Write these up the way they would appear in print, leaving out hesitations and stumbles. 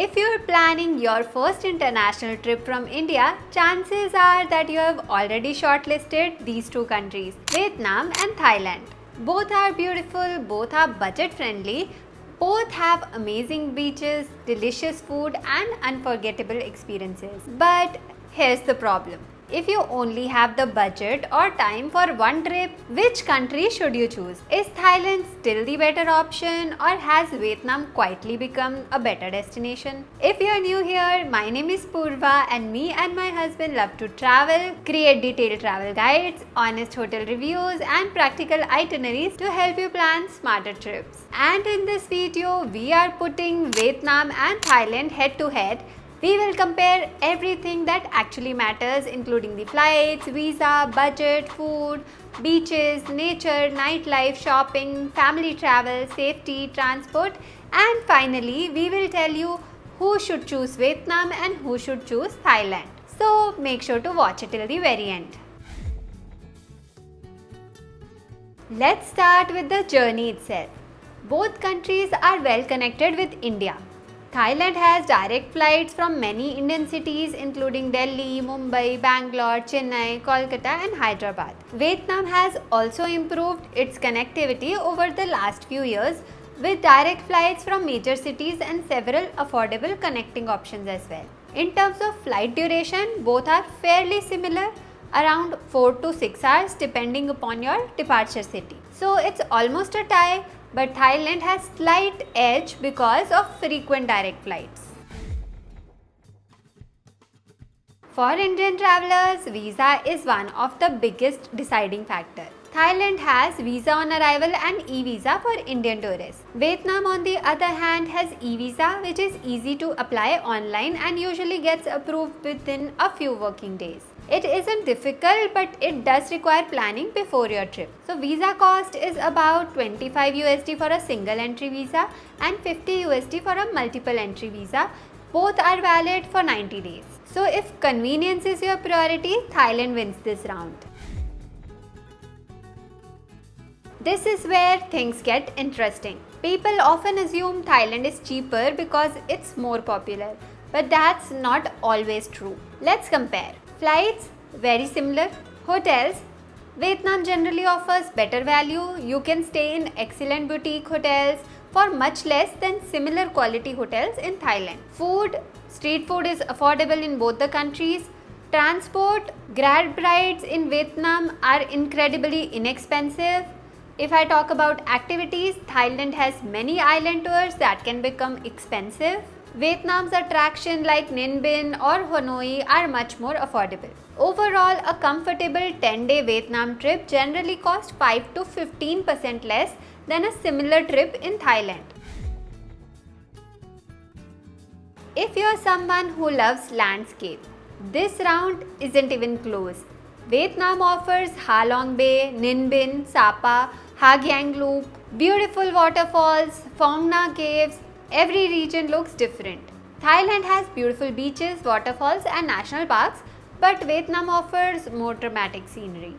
If you're planning your first international trip from India, chances are that you have already shortlisted these two countries, Vietnam and Thailand. Both are beautiful, both are budget friendly, both have amazing beaches, delicious food, and unforgettable experiences. But here's the problem. If you only have the budget or time for one trip, which country should you choose? Is Thailand still the better option, or has Vietnam quietly become a better destination? If you're new here, my name is Purva and me and my husband love to travel, create detailed travel guides, honest hotel reviews and practical itineraries to help you plan smarter trips. And in this video, we are putting Vietnam and Thailand head to head. We will compare everything that actually matters, including the flights, visa, budget, food, beaches, nature, nightlife, shopping, family travel, safety, transport, and finally, we will tell you who should choose Vietnam and who should choose Thailand. So make sure to watch it till the very end. Let's start with the journey itself. Both countries are well connected with India. Thailand has direct flights from many Indian cities including Delhi, Mumbai, Bangalore, Chennai, Kolkata and Hyderabad. Vietnam has also improved its connectivity over the last few years with direct flights from major cities and several affordable connecting options as well. In terms of flight duration, both are fairly similar, around 4 to 6 hours depending upon your departure city. So it's almost a tie. But Thailand has slight edge because of frequent direct flights. For Indian travelers, visa is one of the biggest deciding factor. Thailand has visa on arrival and e-visa for Indian tourists. Vietnam on the other hand has e-visa, which is easy to apply online and usually gets approved within a few working days. It isn't difficult, but it does require planning before your trip. So visa cost is about 25 USD for a single entry visa and 50 USD for a multiple entry visa. Both are valid for 90 days. So if convenience is your priority, Thailand wins this round. This is where things get interesting. People often assume Thailand is cheaper because it's more popular, but that's not always true. Let's compare. Flights, very similar. Hotels, Vietnam generally offers better value. You can stay in excellent boutique hotels for much less than similar quality hotels in Thailand. Food, street food is affordable in both the countries. Transport, Grab rides in Vietnam are incredibly inexpensive. If I talk about activities, Thailand has many island tours that can become expensive. Vietnam's attractions like Ninh Binh or Hanoi are much more affordable. Overall, a comfortable 10-day Vietnam trip generally costs 5 to 15% less than a similar trip in Thailand. If you're someone who loves landscape, this round isn't even close. Vietnam offers Ha Long Bay, Ninh Binh, Sapa, Ha Giang Loop, beautiful waterfalls, Phong Nha Caves. Every region looks different. Thailand has beautiful beaches, waterfalls and national parks, but Vietnam offers more dramatic scenery.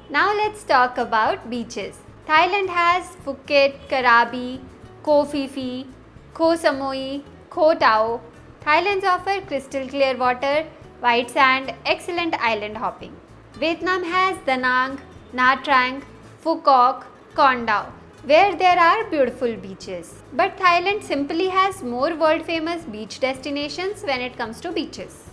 Now let's talk about beaches. Thailand has Phuket, Krabi, Koh Phi Phi, Koh Samui, Koh Tao. Thailand offers crystal clear water, white sand, excellent island hopping. Vietnam has Da Nang, Nha Trang, Phu Quoc, Con Dao, where there are beautiful beaches. But Thailand simply has more world famous beach destinations when it comes to beaches.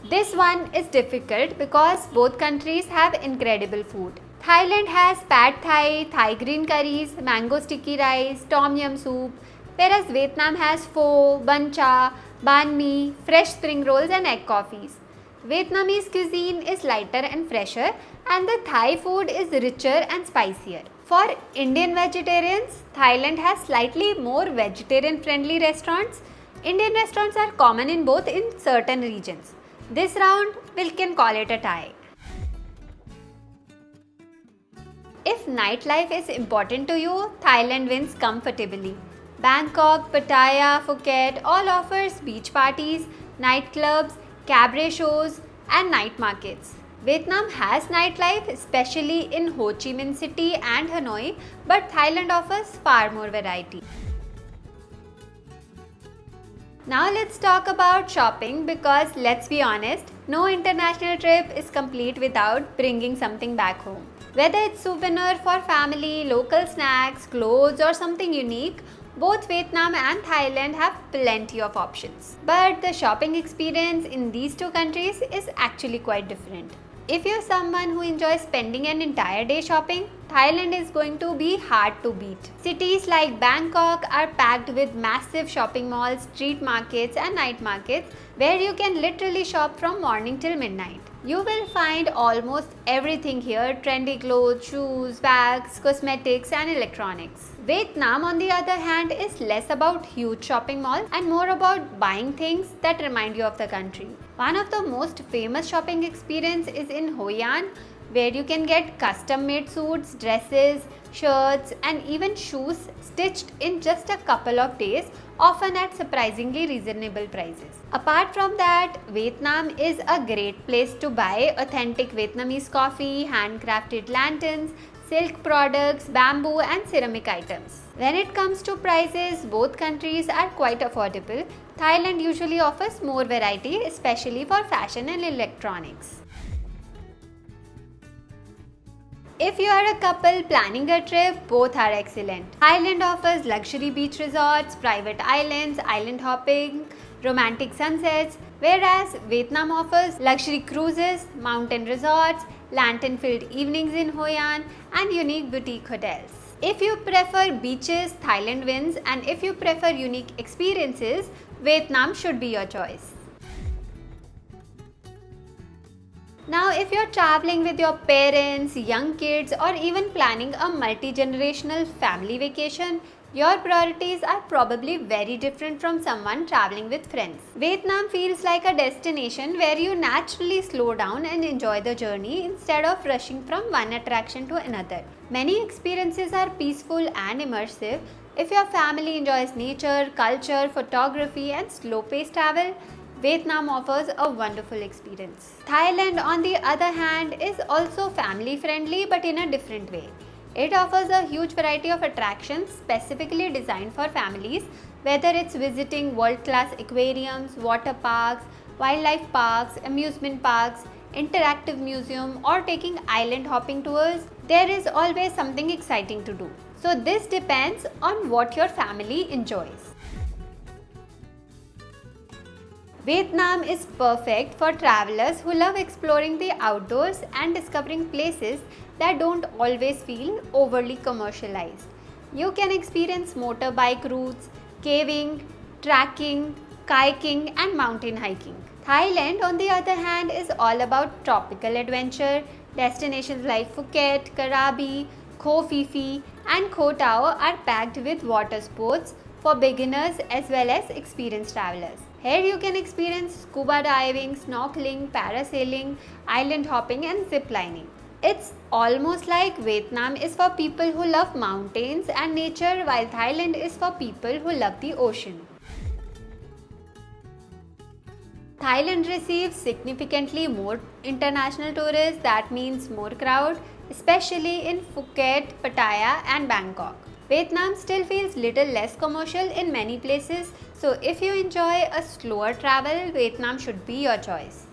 This one is difficult because both countries have incredible food. Thailand has pad thai, Thai green curries, mango sticky rice, tom yum soup, whereas Vietnam has pho, bun cha, banh mi, fresh spring rolls and egg coffees. Vietnamese cuisine is lighter and fresher, and the Thai food is richer and spicier. For Indian vegetarians, Thailand has slightly more vegetarian friendly restaurants. Indian restaurants are common in both in certain regions. This round, we can call it a tie. If nightlife is important to you, Thailand wins comfortably. Bangkok, Pattaya, Phuket all offers beach parties, nightclubs, cabaret shows and night markets. Vietnam has nightlife, especially in Ho Chi Minh City and Hanoi, but Thailand offers far more variety. Now let's talk about shopping because let's be honest, no international trip is complete without bringing something back home. Whether it's souvenir for family, local snacks, clothes or something unique, both Vietnam and Thailand have plenty of options. But the shopping experience in these two countries is actually quite different. If you're someone who enjoys spending an entire day shopping, Thailand is going to be hard to beat. Cities like Bangkok are packed with massive shopping malls, street markets and night markets where you can literally shop from morning till midnight. You will find almost everything here: trendy clothes, shoes, bags, cosmetics and electronics. Vietnam on the other hand is less about huge shopping malls and more about buying things that remind you of the country. One of the most famous shopping experience is in Hoi An, where you can get custom made suits, dresses, shirts and even shoes stitched in just a couple of days, often at surprisingly reasonable prices. Apart from that, Vietnam is a great place to buy authentic Vietnamese coffee, handcrafted lanterns, silk products, bamboo and ceramic items. When it comes to prices, both countries are quite affordable. Thailand usually offers more variety, especially for fashion and electronics. If you are a couple planning a trip, both are excellent. Thailand offers luxury beach resorts, private islands, island hopping, romantic sunsets, whereas Vietnam offers luxury cruises, mountain resorts, lantern-filled evenings in Hoi An, and unique boutique hotels. If you prefer beaches, Thailand wins, and if you prefer unique experiences, Vietnam should be your choice. Now, if you're traveling with your parents, young kids, or even planning a multi-generational family vacation, your priorities are probably very different from someone traveling with friends. Vietnam feels like a destination where you naturally slow down and enjoy the journey instead of rushing from one attraction to another. Many experiences are peaceful and immersive. If your family enjoys nature, culture, photography, and slow-paced travel, Vietnam offers a wonderful experience. Thailand, on the other hand, is also family friendly but in a different way. It offers a huge variety of attractions specifically designed for families, whether it's visiting world-class aquariums, water parks, wildlife parks, amusement parks, interactive museum or taking island hopping tours. There is always something exciting to do. So this depends on what your family enjoys. Vietnam is perfect for travelers who love exploring the outdoors and discovering places that don't always feel overly commercialized. You can experience motorbike routes, caving, trekking, kayaking and mountain hiking. Thailand, on the other hand, is all about tropical adventure. Destinations like Phuket, Krabi, Koh Phi Phi and Koh Tao are packed with water sports for beginners as well as experienced travelers. Here you can experience scuba diving, snorkeling, parasailing, island hopping and zip lining. It's almost like Vietnam is for people who love mountains and nature while Thailand is for people who love the ocean. Thailand receives significantly more international tourists, that means more crowd, especially in Phuket, Pattaya and Bangkok. Vietnam still feels little less commercial in many places, so if you enjoy a slower travel, Vietnam should be your choice.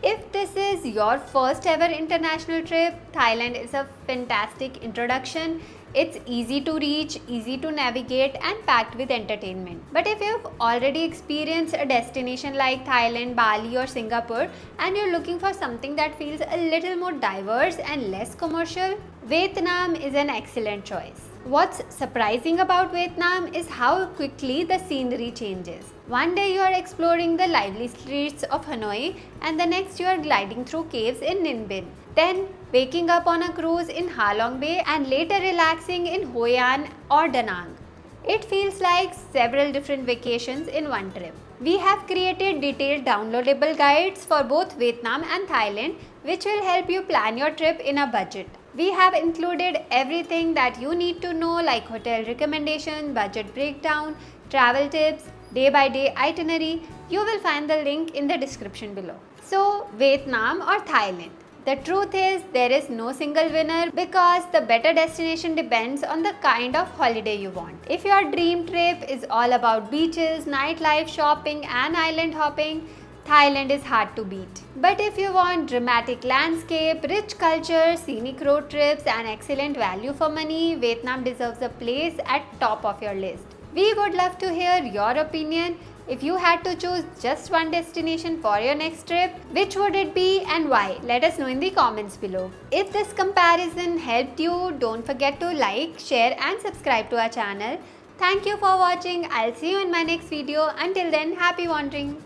If this is your first ever international trip, Thailand is a fantastic introduction. It's easy to reach, easy to navigate and packed with entertainment. But if you've already experienced a destination like Thailand, Bali or Singapore and you're looking for something that feels a little more diverse and less commercial, Vietnam is an excellent choice. What's surprising about Vietnam is how quickly the scenery changes. One day you are exploring the lively streets of Hanoi and the next you are gliding through caves in Ninh Binh. Then waking up on a cruise in Ha Long Bay and later relaxing in Hoi An or Da Nang. It feels like several different vacations in one trip. We have created detailed downloadable guides for both Vietnam and Thailand which will help you plan your trip in a budget. We have included everything that you need to know like hotel recommendation, budget breakdown, travel tips, day-by-day itinerary, You will find the link in the description below. So, Vietnam or Thailand? The truth is, there is no single winner because the better destination depends on the kind of holiday you want. If your dream trip is all about beaches, nightlife, shopping, and island hopping, Thailand is hard to beat. But if you want dramatic landscape, rich culture, scenic road trips, and excellent value for money, Vietnam deserves a place at top of your list. We would love to hear your opinion. If you had to choose just one destination for your next trip, which would it be and why? Let us know in the comments below. If this comparison helped you, don't forget to like, share and subscribe to our channel. Thank you for watching. I'll see you in my next video. Until then, happy wandering.